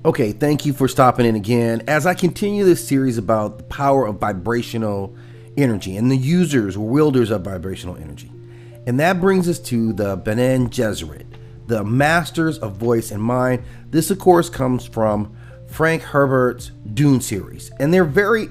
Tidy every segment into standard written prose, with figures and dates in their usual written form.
Okay, thank you for stopping in again as I continue this series about the power of vibrational energy and the users or wielders of vibrational energy. And that brings us to the Bene Gesserit, the masters of voice and mind. This, of course, comes from Frank Herbert's Dune series. And they're very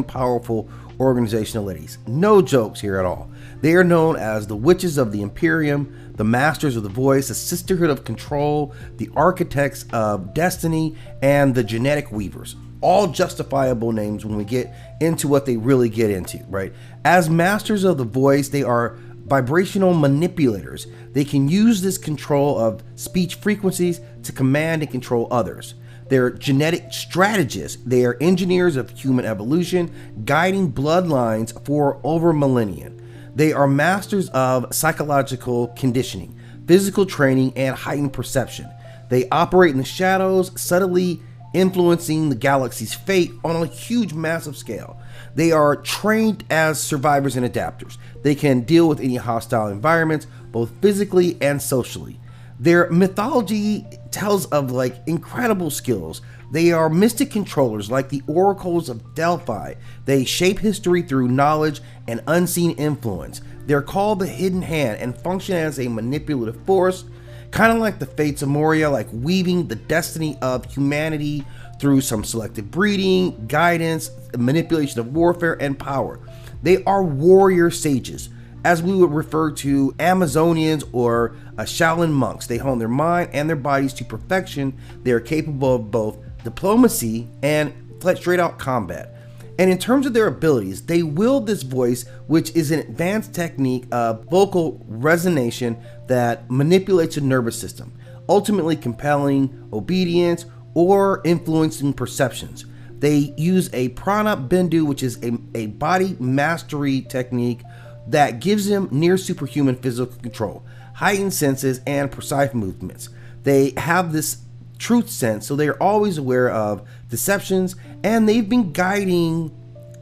powerful organizational entities. No jokes here at all. They are known as the Witches of the Imperium, the Masters of the Voice, the Sisterhood of Control, the Architects of Destiny, and the Genetic Weavers. All justifiable names when we get into what they really get into, right? As Masters of the Voice, they are vibrational manipulators. They can use this control of speech frequencies to command and control others. They're genetic strategists. They are engineers of human evolution, guiding bloodlines for over millennia. They are masters of psychological conditioning, physical training, and heightened perception. They operate in the shadows, subtly influencing the galaxy's fate on a huge, massive scale. They are trained as survivors and adapters. They can deal with any hostile environments, both physically and socially. Their mythology tells of incredible skills. They are mystic controllers like the oracles of Delphi. They shape history through knowledge and unseen influence. They're called the hidden hand and function as a manipulative force, kind of like the Fates of Moria, like weaving the destiny of humanity through some selective breeding, guidance, manipulation of warfare, and power. They are warrior sages, as we would refer to Amazonians or Shaolin monks. They hone their mind and their bodies to perfection. They are capable of both diplomacy and straight out combat. And in terms of their abilities, they wield this voice, which is an advanced technique of vocal resonation that manipulates the nervous system, ultimately compelling obedience or influencing perceptions. They use a Prana-Bindu, which is a body mastery technique that gives them near superhuman physical control, heightened senses, and precise movements. They have this truth sense, so they are always aware of deceptions, and they've been guiding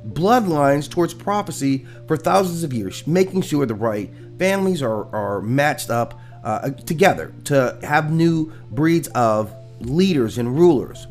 bloodlines towards prophecy for thousands of years, making sure the right families are matched up together to have new breeds of leaders and rulers.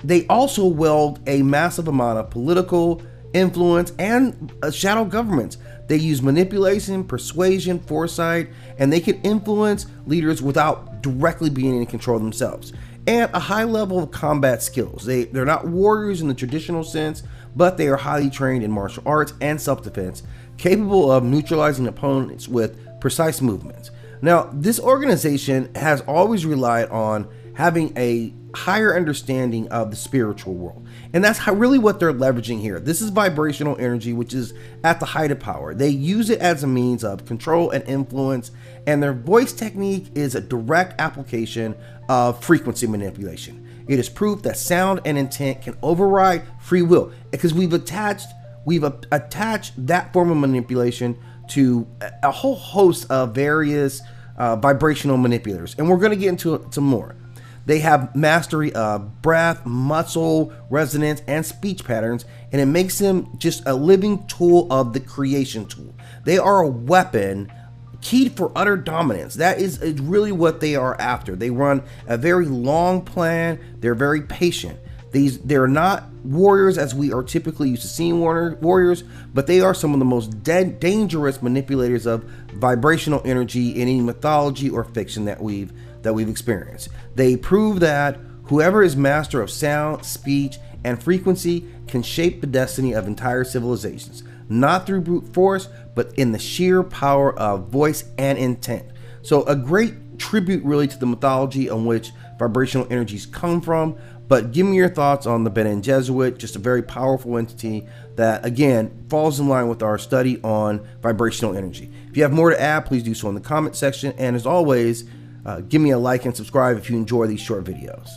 They also wield a massive amount of political influence and shadow governments. They use manipulation, persuasion, foresight, and they can influence leaders without directly being in control themselves. And a high level of combat skills. They're not warriors in the traditional sense, but they are highly trained in martial arts and self-defense, capable of neutralizing opponents with precise movements. Now, this organization has always relied on having a higher understanding of the spiritual world. And that's really what they're leveraging here. This is vibrational energy, which is at the height of power. They use it as a means of control and influence, and their voice technique is a direct application of frequency manipulation. It is proof that sound and intent can override free will, because we've attached that form of manipulation to a whole host of various vibrational manipulators, and we're going to get into some more. They have mastery of breath, muscle, resonance, and speech patterns, and it makes them just a living tool of the creation tool. They are a weapon keyed for utter dominance. That is really what they are after. They run a very long plan. They're very patient. They're not warriors as we are typically used to seeing warriors, but they are some of the most dangerous manipulators of vibrational energy in any mythology or fiction that we've experienced. They prove that whoever is master of sound, speech, and frequency can shape the destiny of entire civilizations, not through brute force, but in the sheer power of voice and intent. So a great tribute really to the mythology on which vibrational energies come from. But give me your thoughts on the Bene Gesserit, just a very powerful entity that, again, falls in line with our study on vibrational energy. If you have more to add, please do so in the comment section. And as always, give me a like and subscribe if you enjoy these short videos.